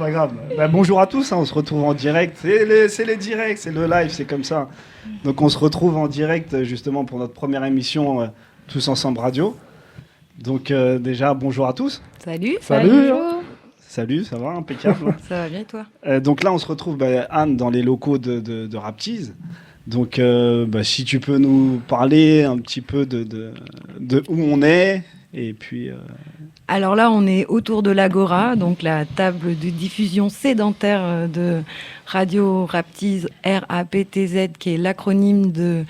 pas grave. Bah, bonjour à tous, hein, on se retrouve en direct. C'est les directs, c'est le live, c'est comme ça. Donc on se retrouve en direct justement pour notre première émission Tous Ensemble Radio. Donc déjà, bonjour à tous. Salut. Salut. Salut, ça va, impeccable. Ça va bien et toi? Donc là, on se retrouve, Anne, dans les locaux de Raptease. Donc si tu peux nous parler un petit peu de où on est, et puis... Alors là, on est autour de l'Agora, donc la table de diffusion sédentaire de Radio Raptease, RAPTZ, qui est l'acronyme de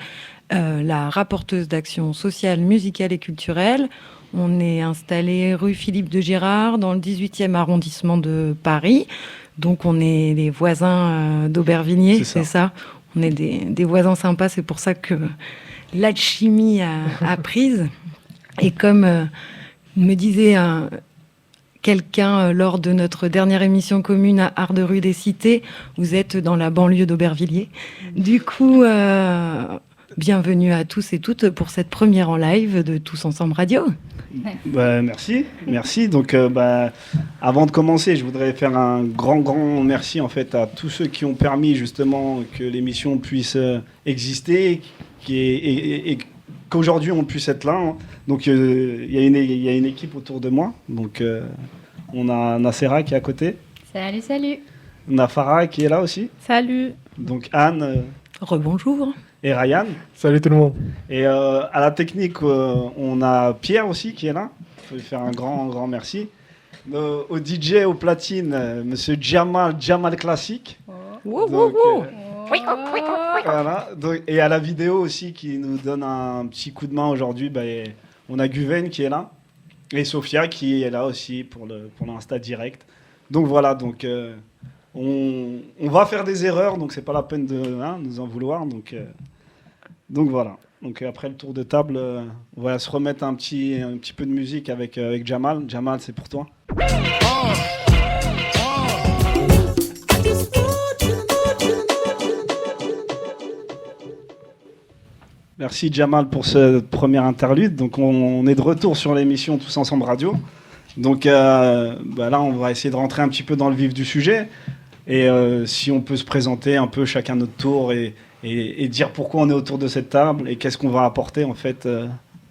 la rapporteuse d'action sociale, musicale et culturelle. On est installé rue Philippe de Gérard, dans le 18e arrondissement de Paris. Donc on est les voisins d'Aubervilliers, c'est ça. On est des voisins sympas, c'est pour ça que l'alchimie a prise. Et comme me disait quelqu'un lors de notre dernière émission commune à Art de Rue des Cités, vous êtes dans la banlieue d'Aubervilliers. Du coup, bienvenue à tous et toutes pour cette première en live de Tous Ensemble Radio. Merci. Donc, avant de commencer, je voudrais faire un grand merci en fait à tous ceux qui ont permis justement que l'émission puisse exister et qu'aujourd'hui on puisse être là. Hein. Donc, il y a une équipe autour de moi. Donc, on a Nacera qui est à côté. Salut. On a Farah qui est là aussi. Salut. Donc, Anne. Rebonjour. Et Ryan. Salut tout le monde. Et à la technique, on a Pierre aussi qui est là. Il faut lui faire un grand merci. Au DJ, au platine, monsieur Jamal Classique. Voilà. Donc, et à la vidéo aussi qui nous donne un petit coup de main aujourd'hui, on a Guven qui est là. Et Sophia qui est là aussi pour l'Insta direct. Donc voilà, on va faire des erreurs, donc c'est pas la peine de nous en vouloir. Donc voilà. Donc après le tour de table, on va se remettre un petit peu de musique avec Jamal. Jamal, c'est pour toi. Merci Jamal pour ce premier interlude. Donc on est de retour sur l'émission Tous Ensemble Radio. Donc là, on va essayer de rentrer un petit peu dans le vif du sujet. Et si on peut se présenter un peu chacun notre tour et dire pourquoi on est autour de cette table et qu'est-ce qu'on va apporter en fait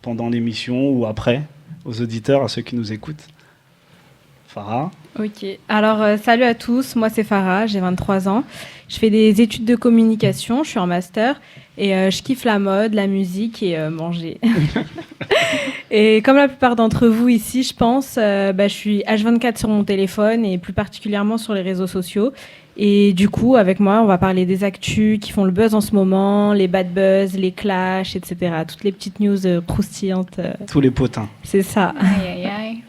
pendant l'émission ou après aux auditeurs, à ceux qui nous écoutent. Farah. Ok, alors salut à tous, moi c'est Farah, j'ai 23 ans. Je fais des études de communication, je suis en master et je kiffe la mode, la musique et manger. Et comme la plupart d'entre vous ici, je pense, je suis H24 sur mon téléphone et plus particulièrement sur les réseaux sociaux. Et du coup, avec moi, on va parler des actus qui font le buzz en ce moment, les bad buzz, les clashs, etc. Toutes les petites news croustillantes. Tous les potins. C'est ça. Aïe.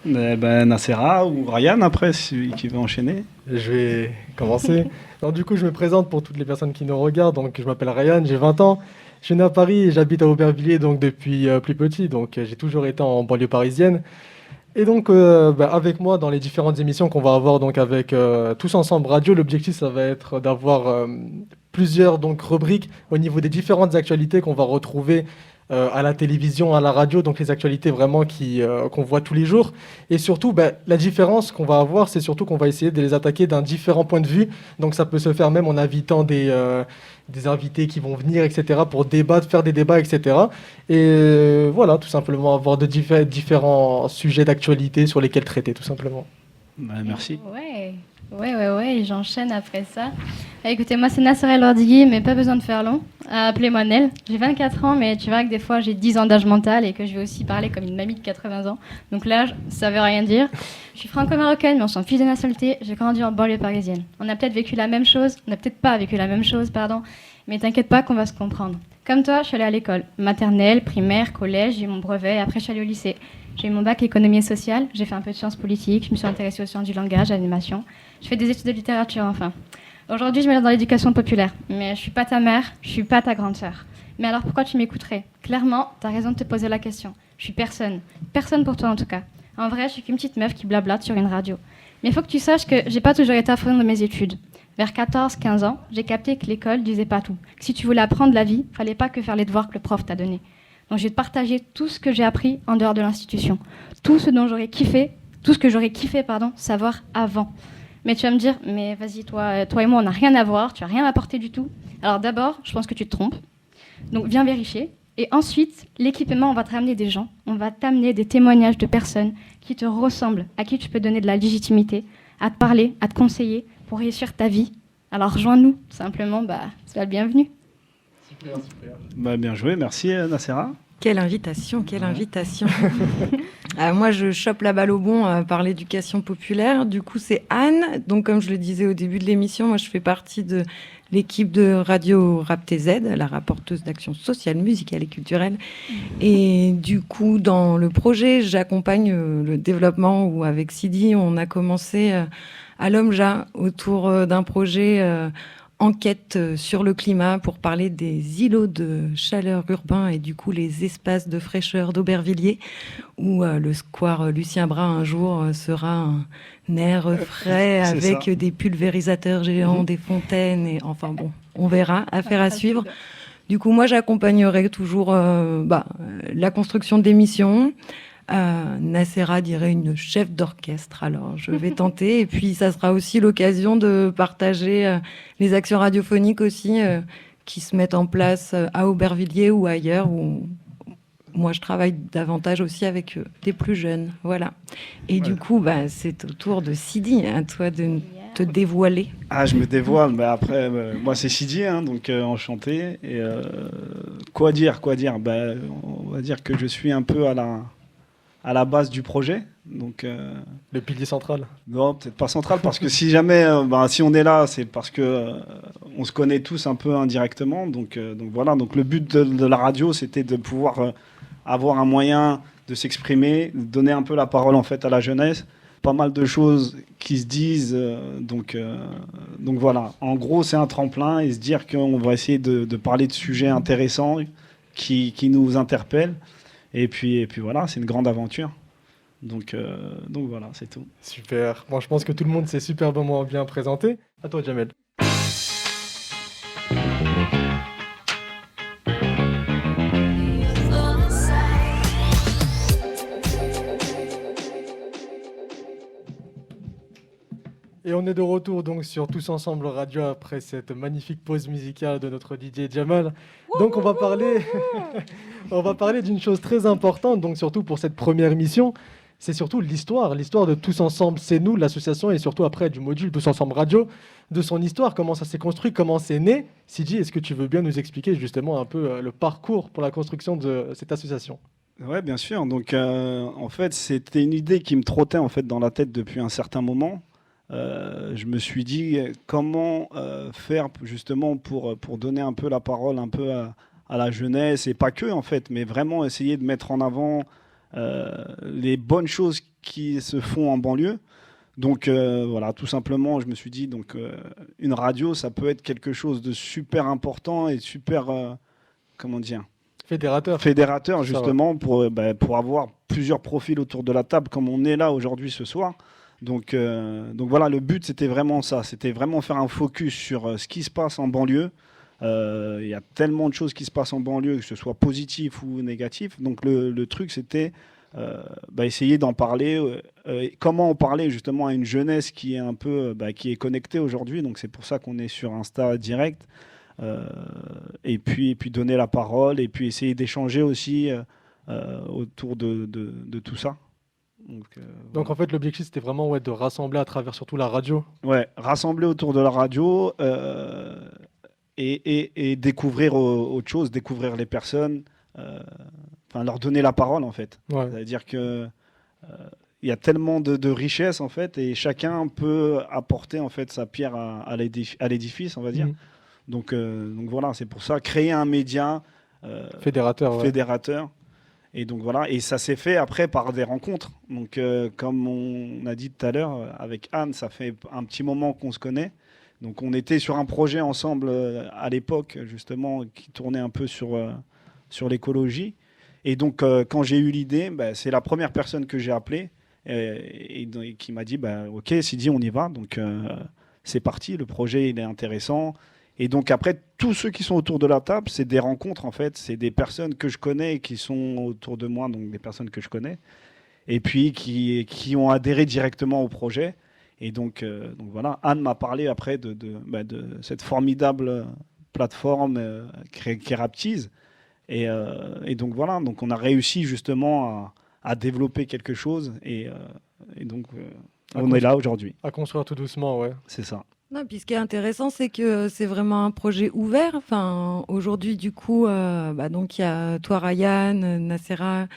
Nacera ou Ryan après, celui qui veut enchaîner. Je vais commencer. Alors, du coup, je me présente pour toutes les personnes qui nous regardent. Donc, je m'appelle Ryan, j'ai 20 ans. Je suis né à Paris et j'habite à Aubervilliers donc, depuis plus petit. Donc, j'ai toujours été en banlieue parisienne. Et donc, avec moi, dans les différentes émissions qu'on va avoir donc, avec Tous Ensemble Radio, l'objectif, ça va être d'avoir plusieurs donc, rubriques au niveau des différentes actualités qu'on va retrouver à la télévision, à la radio, donc les actualités vraiment qu'on voit tous les jours. Et surtout, la différence qu'on va avoir, c'est surtout qu'on va essayer de les attaquer d'un différent point de vue. Donc ça peut se faire même en invitant des invités qui vont venir, etc., pour débattre, faire des débats, etc. Et voilà, tout simplement avoir de différents sujets d'actualité sur lesquels traiter, tout simplement. Merci. Ouais, j'enchaîne après ça. Écoutez, moi c'est Nacera Lordigui, mais pas besoin de faire long. Appelez-moi Nel. J'ai 24 ans, mais tu verras que des fois j'ai 10 ans d'âge mental et que je vais aussi parler comme une mamie de 80 ans. Donc l'âge, ça veut rien dire. Je suis franco-marocaine, mais on s'en fiche de nationalité. J'ai grandi en banlieue parisienne. On a peut-être vécu la même chose, on n'a peut-être pas vécu la même chose, pardon. Mais t'inquiète pas qu'on va se comprendre. Comme toi, je suis allée à l'école. Maternelle, primaire, collège, j'ai eu mon brevet, après je suis allée au lycée. J'ai eu mon bac économie et sociale, j'ai fait un peu de sciences politiques, je me suis intéressée aux sciences du langage, à l'animation. Je fais des études de littérature, enfin. Aujourd'hui, je me lance dans l'éducation populaire. Mais je suis pas ta mère, je suis pas ta grande sœur. Mais alors pourquoi tu m'écouterais? Clairement, t'as raison de te poser la question. Je suis personne. Personne pour toi en tout cas. En vrai, je suis qu'une petite meuf qui blablate sur une radio. Mais il faut que tu saches que j'ai pas toujours été à fond de mes études. Vers 14-15 ans, j'ai capté que l'école disait pas tout. Que si tu voulais apprendre la vie, fallait pas que faire les devoirs que le prof t'a donnés. Donc je vais te partager tout ce que j'ai appris en dehors de l'institution. Tout ce dont j'aurais kiffé tout ce que j'aurais kiffé, savoir avant. Mais tu vas me dire, mais vas-y, toi et moi, on n'a rien à voir, tu n'as rien apporté du tout. Alors d'abord, je pense que tu te trompes. Donc viens vérifier. Et ensuite, l'équipement, on va te ramener des gens, on va t'amener des témoignages de personnes qui te ressemblent, à qui tu peux donner de la légitimité, à te parler, à te conseiller pour réussir ta vie. Alors rejoins-nous, tout simplement, sois le bienvenu. Super. Bien joué, merci Nacera. Quelle invitation, quelle invitation. Moi, je chope la balle au bon par l'éducation populaire. Du coup, c'est Anne. Donc, comme je le disais au début de l'émission, moi, je fais partie de l'équipe de Radio Rap TZ, la rapporteuse d'action sociale, musicale et culturelle. Et du coup, dans le projet, j'accompagne le développement où, avec Sidi, on a commencé à l'OMJA autour d'un projet enquête sur le climat pour parler des îlots de chaleur urbains et du coup les espaces de fraîcheur d'Aubervilliers où le square Lucien Bras un jour sera un air frais avec ça. des pulvérisateurs géants, des fontaines et enfin bon, on verra, affaire à suivre. Du coup, moi j'accompagnerai toujours la construction d'émissions. Nacera dirait une chef d'orchestre, alors je vais tenter. Et puis, ça sera aussi l'occasion de partager les actions radiophoniques aussi qui se mettent en place à Aubervilliers ou ailleurs, où moi je travaille davantage aussi avec des plus jeunes. Voilà. Et du coup, c'est au tour de Sidi, à toi de te dévoiler. Ah, je me dévoile, mais après, moi c'est Sidi, donc enchanté. Et quoi dire on va dire que je suis un peu à la base du projet. Donc, Le pilier central. non, peut-être pas central, parce que si jamais, si on est là, c'est parce que on se connaît tous un peu indirectement. Donc voilà. Donc le but de la radio, c'était de pouvoir avoir un moyen de s'exprimer, de donner un peu la parole en fait à la jeunesse. Pas mal de choses qui se disent. Donc voilà. En gros, c'est un tremplin et se dire qu'on va essayer de parler de sujets intéressants qui nous interpellent. Et puis voilà, c'est une grande aventure. Donc voilà, c'est tout. Super. Bon, je pense que tout le monde s'est superbement bien présenté. À toi, Jamel. Et on est de retour donc sur Tous Ensemble Radio après cette magnifique pause musicale de notre DJ Jamal. Donc on va parler d'une chose très importante, donc surtout pour cette première émission, c'est surtout l'histoire de Tous Ensemble, c'est nous, l'association, et surtout après du module Tous Ensemble Radio, de son histoire, comment ça s'est construit, comment c'est né. Sidi, est-ce que tu veux bien nous expliquer justement un peu le parcours pour la construction de cette association ? Ouais, bien sûr. Donc en fait, c'était une idée qui me trottait en fait dans la tête depuis un certain moment. Je me suis dit comment faire justement pour donner un peu la parole un peu à la jeunesse, et pas que en fait, mais vraiment essayer de mettre en avant les bonnes choses qui se font en banlieue. Donc voilà, tout simplement, je me suis dit, donc une radio, ça peut être quelque chose de super important et super, comment dire, fédérateur justement, pour avoir plusieurs profils autour de la table comme on est là aujourd'hui ce soir. Donc voilà, le but c'était vraiment ça, c'était vraiment faire un focus sur ce qui se passe en banlieue. Il y a tellement de choses qui se passent en banlieue, que ce soit positif ou négatif. Donc le truc c'était essayer d'en parler, comment en parler justement à une jeunesse qui est un peu qui est connectée aujourd'hui. Donc c'est pour ça qu'on est sur Insta direct, et puis donner la parole, et puis essayer d'échanger aussi autour de tout ça. Donc en fait l'objectif c'était vraiment de rassembler à travers surtout la radio. Ouais, rassembler autour de la radio et découvrir autre chose, découvrir les personnes, leur donner la parole en fait. Ouais. C'est-à-dire que il y a tellement de richesses en fait, et chacun peut apporter en fait sa pierre à l'édifice, on va dire. Donc voilà, c'est pour ça créer un média fédérateur. Et donc voilà, et ça s'est fait après par des rencontres. Donc comme on a dit tout à l'heure avec Anne, ça fait un petit moment qu'on se connaît. Donc on était sur un projet ensemble à l'époque justement qui tournait un peu sur l'écologie. Et donc quand j'ai eu l'idée, c'est la première personne que j'ai appelée et qui m'a dit ok Sidi, on y va. Donc c'est parti, le projet il est intéressant. Et donc après, tous ceux qui sont autour de la table, c'est des rencontres en fait, c'est des personnes que je connais et qui sont autour de moi, donc des personnes que je connais. et puis qui ont adhéré directement au projet. Et donc voilà, Anne m'a parlé après de cette formidable plateforme qui est Raptiz. Et donc voilà, donc on a réussi justement à développer quelque chose et donc on est là aujourd'hui. À construire tout doucement, ouais. C'est ça. Non, puis ce qui est intéressant, c'est que c'est vraiment un projet ouvert. Enfin, aujourd'hui, du coup, donc il y a toi, Ryan, Nacera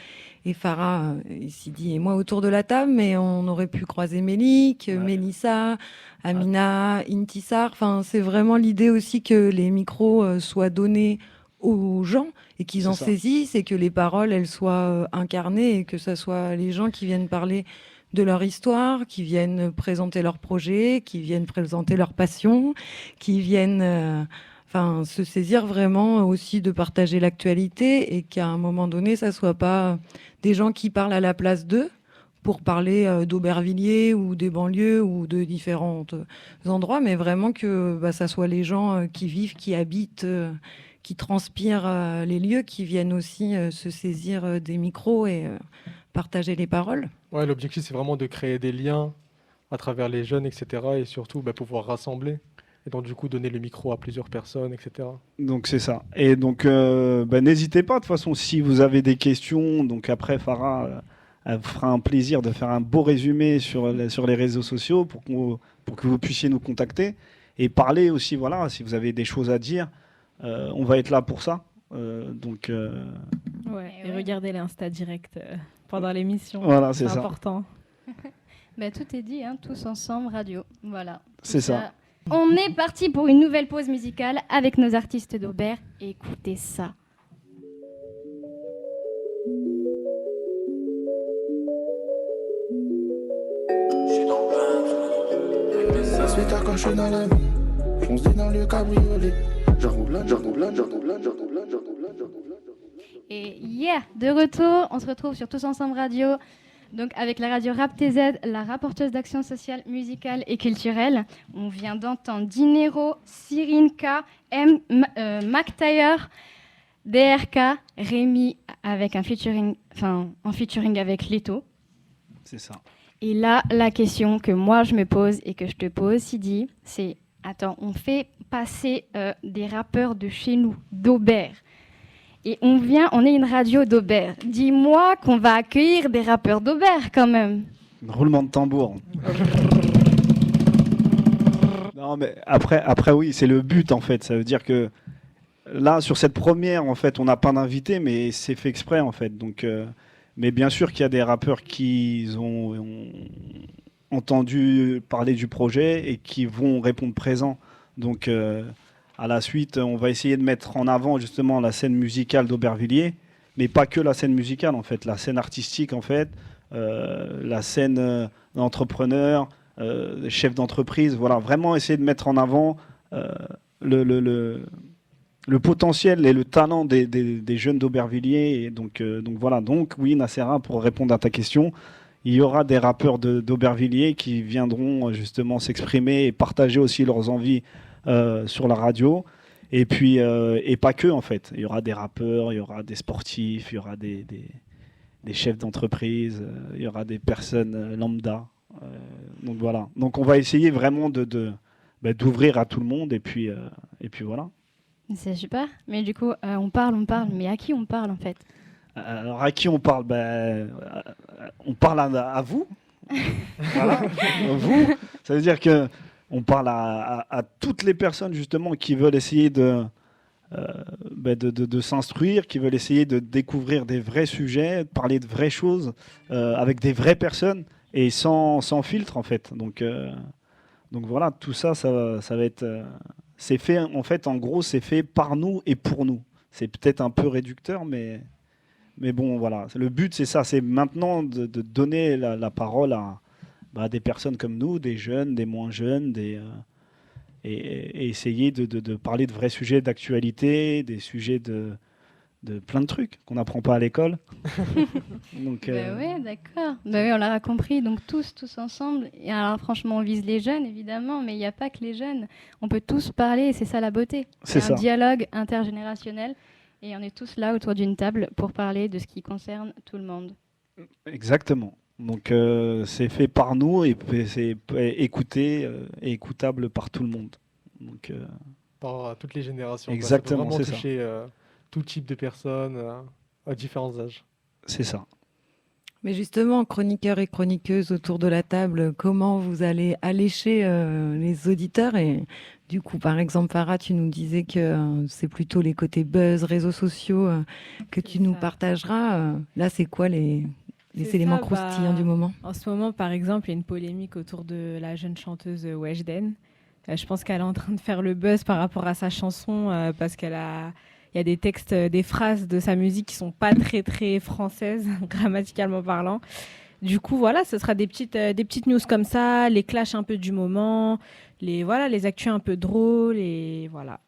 et Farah, et Sidi et moi autour de la table, mais on aurait pu croiser Mélik, Mélissa, Amina, Intissar. Enfin, c'est vraiment l'idée aussi que les micros soient donnés aux gens et qu'ils en saisissent et que les paroles, elles soient incarnées et que ce soit les gens qui viennent parler de leur histoire, qui viennent présenter leurs projets, qui viennent présenter leurs passions, qui viennent se saisir vraiment aussi de partager l'actualité et qu'à un moment donné, ça soit pas des gens qui parlent à la place d'eux pour parler d'Aubervilliers ou des banlieues ou de différents endroits, mais vraiment que ça soit les gens qui vivent, qui habitent, qui transpirent les lieux, qui viennent aussi se saisir des micros et partager les paroles. Ouais, l'objectif, c'est vraiment de créer des liens à travers les jeunes, etc. Et surtout, pouvoir rassembler. Et donc, du coup, donner le micro à plusieurs personnes, etc. Donc, c'est ça. Et donc, n'hésitez pas, de toute façon, si vous avez des questions. Donc, après, Farah elle fera un plaisir de faire un beau résumé sur les réseaux sociaux pour que vous puissiez nous contacter. Et parler aussi, voilà, si vous avez des choses à dire, on va être là pour ça. Et regardez l'Insta direct pendant l'émission. Voilà, c'est ça. Important. Tout est dit, hein, tous ensemble, radio. Voilà. C'est ça. On est parti pour une nouvelle pause musicale avec nos artistes d'Aubert. Écoutez ça. Ça se fait tard quand je suis dans la nuit. Fonce dans le cabriolet. J'enroule. Et de retour, on se retrouve sur Tous Ensemble Radio, donc avec la radio Rap TZ, la rapporteuse d'action sociale, musicale et culturelle. On vient d'entendre Dinero, Sirinka, McTyre, DRK, Rémi avec en featuring avec Leto. C'est ça. Et là, la question que moi je me pose et que je te pose, Sidi, c'est attends, on fait passer des rappeurs de chez nous, d'Aubert. Et on est une radio d'Aubert. Dis-moi qu'on va accueillir des rappeurs d'Aubert quand même. Roulement de tambour. Non, mais après oui, c'est le but en fait. Ça veut dire que là, sur cette première, en fait, on n'a pas d'invité, mais c'est fait exprès en fait. Donc, mais bien sûr qu'il y a des rappeurs qui ont entendu parler du projet et qui vont répondre présent. Donc, à la suite, on va essayer de mettre en avant justement la scène musicale d'Aubervilliers, mais pas que la scène musicale en fait, la scène artistique en fait, la scène d'entrepreneurs, chefs d'entreprise, voilà, vraiment essayer de mettre en avant le potentiel et le talent des jeunes d'Aubervilliers. Et donc voilà, donc oui Nacera, pour répondre à ta question, il y aura des rappeurs d'Aubervilliers qui viendront justement s'exprimer et partager aussi leurs envies sur la radio, et puis et pas que en fait. Il y aura des rappeurs, il y aura des sportifs, il y aura des chefs d'entreprise, il y aura des personnes lambda. Donc voilà. Donc on va essayer vraiment d'ouvrir à tout le monde, et puis voilà. C'est super. Mais du coup, on parle, mais à qui on parle en fait? Alors à qui on parle? On parle à vous. Voilà. Vous. Ça veut dire que on parle à toutes les personnes justement qui veulent essayer de s'instruire, qui veulent essayer de découvrir des vrais sujets, de parler de vraies choses avec des vraies personnes et sans filtre en fait. Donc voilà, tout ça, ça va être... c'est fait, en fait, en gros, c'est fait par nous et pour nous. C'est peut-être un peu réducteur, mais bon, voilà. Le but, c'est ça, c'est maintenant de donner la parole à des personnes comme nous, des jeunes, des moins jeunes, et essayer de parler de vrais sujets d'actualité, des sujets de plein de trucs qu'on n'apprend pas à l'école. Donc, oui, d'accord. Oui, on l'a compris. Donc tous ensemble. Et alors franchement, on vise les jeunes, évidemment, mais il n'y a pas que les jeunes. On peut tous parler, et c'est ça la beauté. C'est un dialogue intergénérationnel, et on est tous là autour d'une table pour parler de ce qui concerne tout le monde. Exactement. Donc c'est fait par nous et c'est écouté et écoutable par tout le monde. Donc Par toutes les générations, quoi. exactement, Ça peut c'est vraiment ça. toucher tout type de personnes à différents âges. C'est ça. Mais justement, chroniqueurs et chroniqueuses autour de la table, comment vous allez allécher les auditeurs? Et du coup, par exemple, Farah, tu nous disais que c'est plutôt les côtés buzz, réseaux sociaux que tu C'est nous ça. partageras. Là, c'est quoi les C'est éléments ça, croustillants du moment? En ce moment, par exemple, il y a une polémique autour de la jeune chanteuse Weshden. Je pense qu'elle est en train de faire le buzz par rapport à sa chanson parce il y a des textes, des phrases de sa musique qui sont pas très très françaises, grammaticalement parlant. Du coup, voilà, ce sera des petites news comme ça, les clashs un peu du moment, les actus un peu drôles et voilà.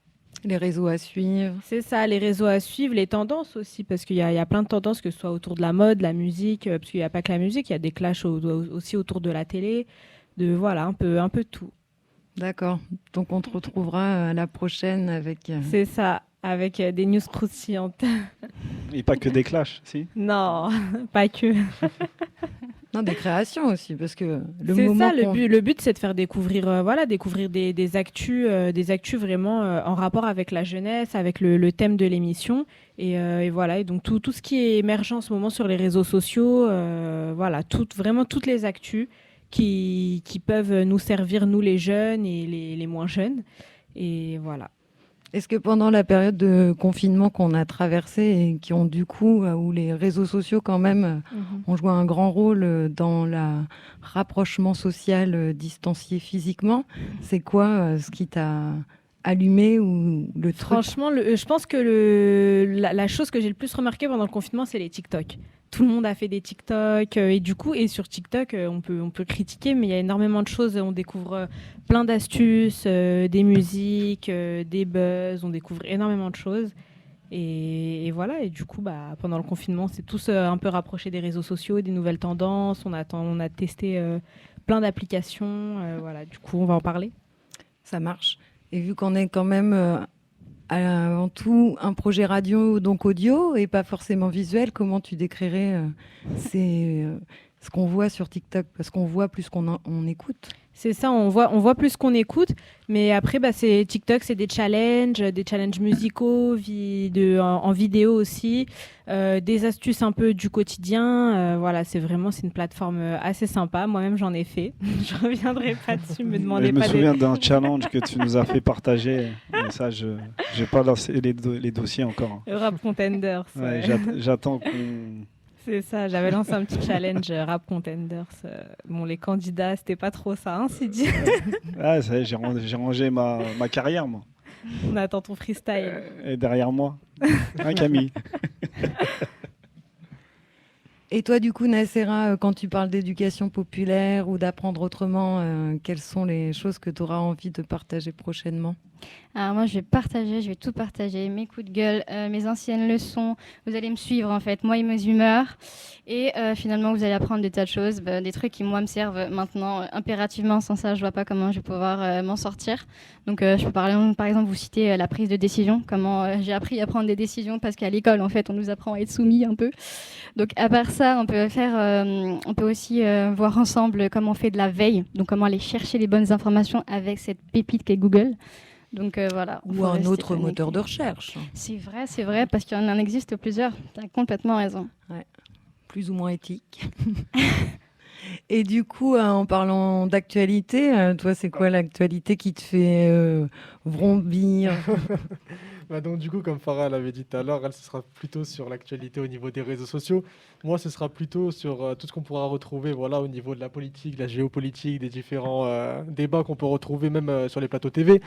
Les réseaux à suivre? C'est ça, les réseaux à suivre, les tendances aussi, parce qu'il y a plein de tendances, que ce soit autour de la mode, la musique, parce qu'il n'y a pas que la musique, il y a des clashs aussi autour de la télé, voilà, un peu de tout. D'accord. Donc, on te retrouvera à la prochaine avec... C'est ça, avec des news croustillantes. Et pas que des clashs, si. Non, pas que. Non, des créations aussi, parce que le C'est moment ça, le but, c'est de faire découvrir, découvrir des actus vraiment en rapport avec la jeunesse, avec le thème de l'émission. Et voilà, et donc tout ce qui est émergent en ce moment sur les réseaux sociaux, vraiment toutes les actus qui peuvent nous servir, nous les jeunes et les moins jeunes. Et voilà. Est-ce que pendant la période de confinement qu'on a traversée et qui ont du coup, où les réseaux sociaux quand même ont joué un grand rôle dans le rapprochement social distancié physiquement, c'est quoi ce qui t'a allumé ou le truc? Franchement, je pense que la chose que j'ai le plus remarqué pendant le confinement, c'est les TikTok. Tout le monde a fait des TikTok et du coup, et sur TikTok, on peut critiquer, mais il y a énormément de choses. On découvre plein d'astuces, des musiques, des buzz, on découvre énormément de choses. Et voilà, et du coup, pendant le confinement, c'est tous un peu rapprochés des réseaux sociaux, des nouvelles tendances. On a testé plein d'applications. Voilà, du coup, on va en parler. Ça marche. Et vu qu'on est quand même avant tout un projet radio, donc audio, et pas forcément visuel, comment tu décrirais ce qu'on voit sur TikTok? Parce qu'on voit plus on écoute. C'est ça, on voit plus qu'on écoute, mais après, c'est TikTok, c'est des challenges musicaux, en vidéo aussi, des astuces un peu du quotidien. Voilà, c'est une plateforme assez sympa. Moi-même, j'en ai fait. Je reviendrai pas dessus, me demandez Je me pas souviens d'un challenge que tu nous as fait partager. Mais ça, je n'ai pas lancé les dossiers encore. Rap Contenders. Ouais, j'attends qu'on... C'est ça, j'avais lancé un petit challenge Rap Contenders. Bon, les candidats, c'était pas trop ça, hein, c'est dit. Ah, ça y est, j'ai rangé ma carrière, moi. On attend ton freestyle. Et derrière moi. Hein, Camille? Et toi, du coup, Nacera, quand tu parles d'éducation populaire ou d'apprendre autrement, quelles sont les choses que tu auras envie de partager prochainement? Alors moi, je vais tout partager, mes coups de gueule, mes anciennes leçons. Vous allez me suivre en fait, moi et mes humeurs. Et finalement, vous allez apprendre des tas de choses, des trucs qui moi me servent maintenant impérativement. Sans ça, je vois pas comment je vais pouvoir m'en sortir. Donc je peux parler, par exemple, vous citer la prise de décision, comment j'ai appris à prendre des décisions parce qu'à l'école, en fait, on nous apprend à être soumis un peu. Donc à part ça, on peut aussi voir ensemble comment on fait de la veille, donc comment aller chercher les bonnes informations avec cette pépite qu'est Google. Donc voilà. Ou un autre moteur de recherche. C'est vrai, parce qu'il y en existe plusieurs. Tu as complètement raison. Ouais. Plus ou moins éthique. Et du coup, en parlant d'actualité, toi, c'est quoi l'actualité qui te fait vrombir? Donc du coup, comme Farah l'avait dit tout à l'heure, elle, ce sera plutôt sur l'actualité au niveau des réseaux sociaux. Moi, ce sera plutôt sur tout ce qu'on pourra retrouver au niveau de la politique, de la géopolitique, des différents débats qu'on peut retrouver même sur les plateaux TV.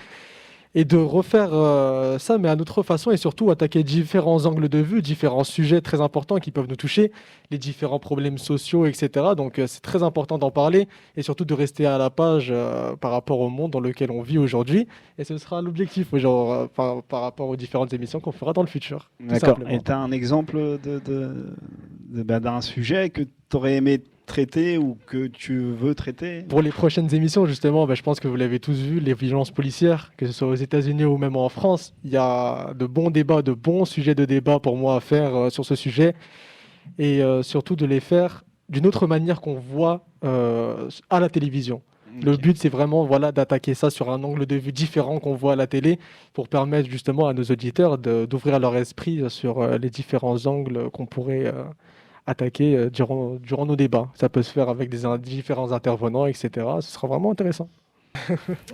Et de refaire ça, mais à notre façon, et surtout attaquer différents angles de vue, différents sujets très importants qui peuvent nous toucher, les différents problèmes sociaux, etc. Donc c'est très important d'en parler, et surtout de rester à la page par rapport au monde dans lequel on vit aujourd'hui. Et ce sera l'objectif par rapport aux différentes émissions qu'on fera dans le futur. D'accord. Et tu as un exemple d'un sujet que tu aurais aimé traiter ou que tu veux traiter? Pour les prochaines émissions, justement, je pense que vous l'avez tous vu, les violences policières, que ce soit aux États-Unis ou même en France, il y a de bons débats, de bons sujets de débat pour moi à faire sur ce sujet. et surtout de les faire d'une autre manière qu'on voit à la télévision. Le Ok. but, c'est vraiment voilà, d'attaquer ça sur un angle de vue différent qu'on voit à la télé pour permettre justement à nos auditeurs d'ouvrir leur esprit sur les différents angles qu'on pourrait attaquer durant nos débats. Ça peut se faire avec différents intervenants, etc. Ce sera vraiment intéressant.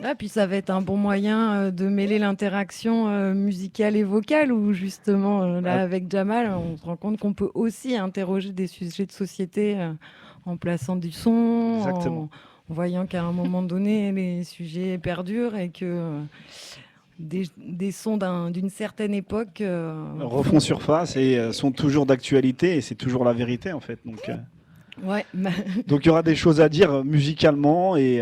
Ah, puis ça va être un bon moyen de mêler l'interaction musicale et vocale, où justement, là, Ah. avec Jamal, on se rend compte qu'on peut aussi interroger des sujets de société en plaçant du son, Exactement. en voyant qu'à un moment donné, les sujets perdurent et que des sons d'une certaine époque Refont surface et sont toujours d'actualité et c'est toujours la vérité en fait. Ouais, Donc il y aura des choses à dire musicalement et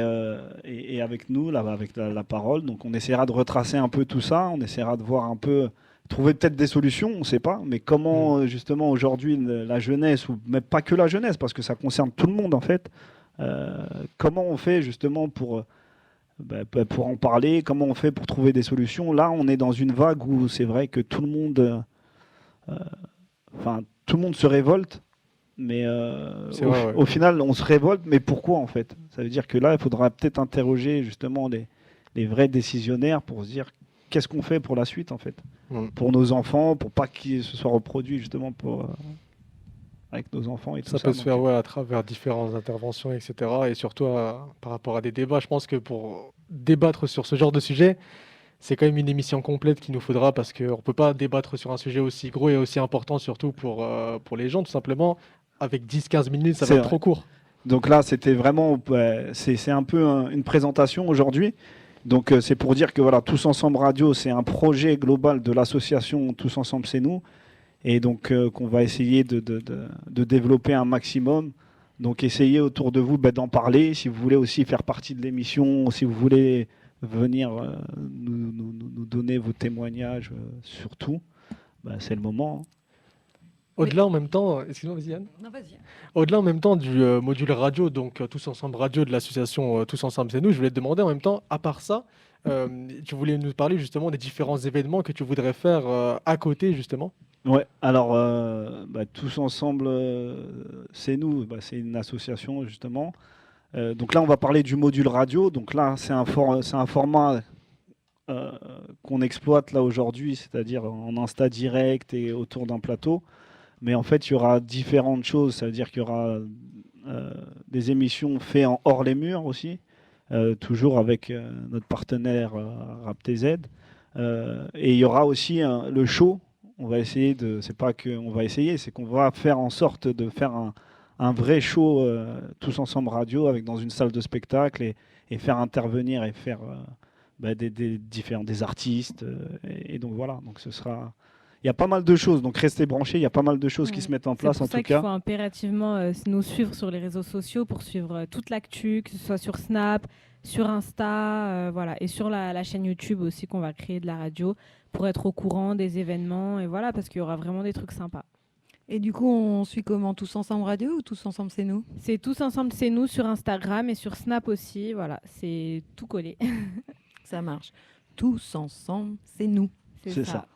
avec nous, là, avec la parole. Donc on essaiera de retracer un peu tout ça, on essaiera de voir un peu, trouver peut-être des solutions, on ne sait pas, mais comment justement aujourd'hui la jeunesse, ou même pas que la jeunesse, parce que ça concerne tout le monde en fait, comment on fait justement pour en parler, comment on fait pour trouver des solutions. Là on est dans une vague où c'est vrai que tout le monde se révolte. Mais C'est vrai, ouais. au final, on se révolte, mais pourquoi en fait? Ça veut dire que là, il faudra peut-être interroger justement les vrais décisionnaires pour se dire qu'est-ce qu'on fait pour la suite en fait, pour nos enfants, pour pas qu'ils se soient reproduits justement avec nos enfants et tout ça. Ça peut se Donc, faire à travers différentes interventions, etc. Et surtout par rapport à des débats. Je pense que pour débattre sur ce genre de sujet, c'est quand même une émission complète qu'il nous faudra parce qu'on ne peut pas débattre sur un sujet aussi gros et aussi important, surtout pour les gens, tout simplement. Avec 10-15 minutes, ça C'est va être vrai. trop court. Donc là, c'était vraiment, c'est un peu une présentation aujourd'hui. Donc c'est pour dire que voilà, Tous Ensemble Radio, c'est un projet global de l'association Tous Ensemble C'est Nous, et donc qu'on va essayer de développer un maximum. Donc essayez autour de vous d'en parler. Si vous voulez aussi faire partie de l'émission, si vous voulez venir nous donner vos témoignages sur tout, c'est le moment. Au-delà en même temps, excuse-moi, vas-y Yann. non, vas-y. Au-delà en même temps du module radio, donc Tous Ensemble Radio de l'association Tous Ensemble C'est Nous, je voulais te demander en même temps, à part ça, tu voulais nous parler justement des différents événements que tu voudrais faire à côté justement. Ouais, alors Tous Ensemble, c'est nous, c'est une association justement. Donc là, on va parler du module radio. Donc là, c'est un format qu'on exploite là aujourd'hui, c'est-à-dire en Insta direct et autour d'un plateau. Mais en fait, il y aura différentes choses. Ça veut dire qu'il y aura des émissions faites en hors les murs aussi, toujours avec notre partenaire RapTZ. Et il y aura aussi le show. On va essayer c'est pas qu'on va essayer, c'est qu'on va faire en sorte de faire un vrai show Tous Ensemble Radio dans une salle de spectacle et faire intervenir et faire des artistes. Et donc voilà, donc ce sera... Il y a pas mal de choses, donc restez branchés, il y a pas mal de choses qui se mettent en place C'est en pour ça tout qu'il cas. faut impérativement nous suivre sur les réseaux sociaux pour suivre toute l'actu, que ce soit sur Snap, sur Insta, voilà, et sur la chaîne YouTube aussi qu'on va créer de la radio pour être au courant des événements et voilà, parce qu'il y aura vraiment des trucs sympas. Et du coup, on suit comment? Tous Ensemble Radio ou Tous Ensemble C'est Nous? C'est Tous Ensemble C'est Nous sur Instagram et sur Snap aussi, voilà, c'est tout collé. Ça marche. Tous Ensemble C'est Nous. C'est ça.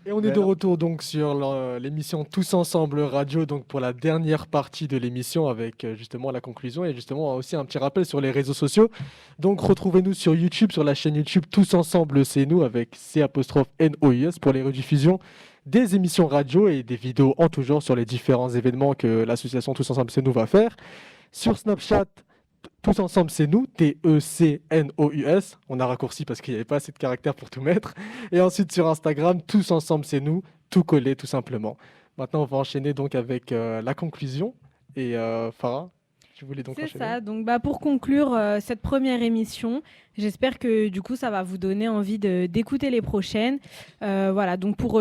Et on est de retour donc sur l'émission Tous Ensemble Radio, donc pour la dernière partie de l'émission avec justement la conclusion et justement aussi un petit rappel sur les réseaux sociaux. Donc retrouvez-nous sur YouTube, sur la chaîne YouTube Tous Ensemble C'est Nous avec C'_NOUS pour les rediffusions des émissions radio et des vidéos en tout genre sur les différents événements que l'association Tous Ensemble C'est Nous va faire. Sur Snapchat, Tous Ensemble C'est Nous, TECNOUS. On a raccourci parce qu'il n'y avait pas assez de caractères pour tout mettre. Et ensuite sur Instagram, Tous Ensemble C'est Nous, tout collé tout simplement. Maintenant, on va enchaîner donc avec la conclusion. Et Farah, tu voulais donc C'est enchaîner. ça. Donc, pour conclure cette première émission, j'espère que du coup, ça va vous donner envie d'écouter les prochaines. Voilà. Donc, pour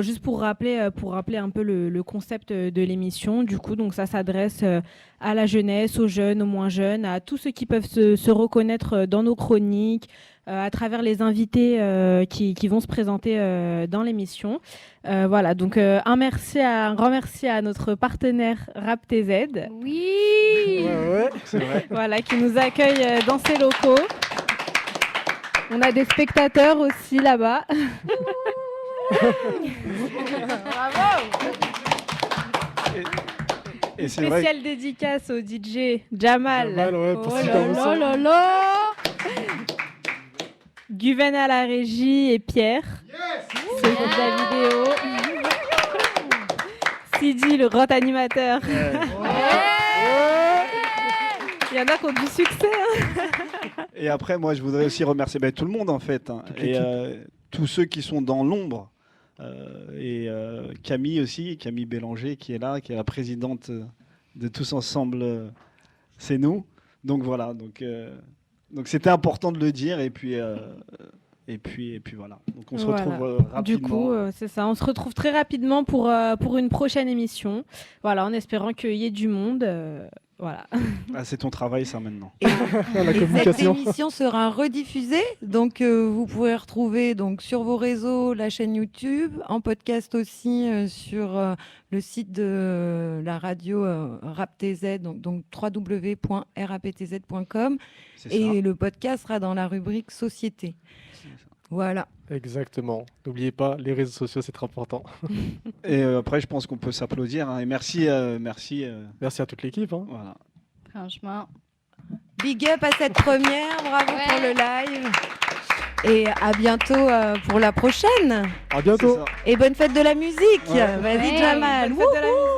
rappeler un peu le concept de l'émission, du coup, donc ça s'adresse à la jeunesse, aux jeunes, aux moins jeunes, à tous ceux qui peuvent se reconnaître dans nos chroniques, à travers les invités qui vont se présenter dans l'émission. Voilà, donc un grand merci à notre partenaire RapTZ. Oui. Ouais, c'est vrai. Voilà, qui nous accueille dans ses locaux. On a des spectateurs aussi là-bas. Bravo. Et c'est vrai. Spéciale dédicace au DJ Jamal. Jamal, ouais, pour Oh Super là Mousson. là là là. Guven à la régie et Pierre. C'est pour la vidéo. Sidi, le grand animateur. Il y en a qui ont du succès. Hein. Et après, moi, je voudrais aussi remercier tout le monde, en fait. Hein, Toute et l'équipe. tous ceux qui sont dans l'ombre. Camille aussi, Camille Bélanger, qui est là, qui est la présidente de Tous Ensemble, c'est nous. Donc voilà, donc c'était important de le dire. Et puis voilà. Donc on se Voilà. retrouve rapidement. Du coup, c'est ça. On se retrouve très rapidement pour une prochaine émission. Voilà, en espérant qu'il y ait du monde. Voilà. Ah, c'est ton travail, ça, maintenant. La Et cette communication. émission sera rediffusée, donc vous pourrez retrouver donc sur vos réseaux la chaîne YouTube, en podcast aussi sur le site de la radio RapTZ, donc www.raptz.com, C'est et ça. le podcast sera dans la rubrique Société. Voilà. Exactement. N'oubliez pas, les réseaux sociaux, c'est très important. Et après, je pense qu'on peut s'applaudir. Hein, et merci. Merci à toute l'équipe. Hein. Voilà. Franchement. Big up à cette première, bravo Ouais. pour le live. Et à bientôt pour la prochaine. À C'est bientôt. ça. Et bonne fête de la musique. Ouais. Vas-y Ouais, Jamal. Bonne fête de la musique.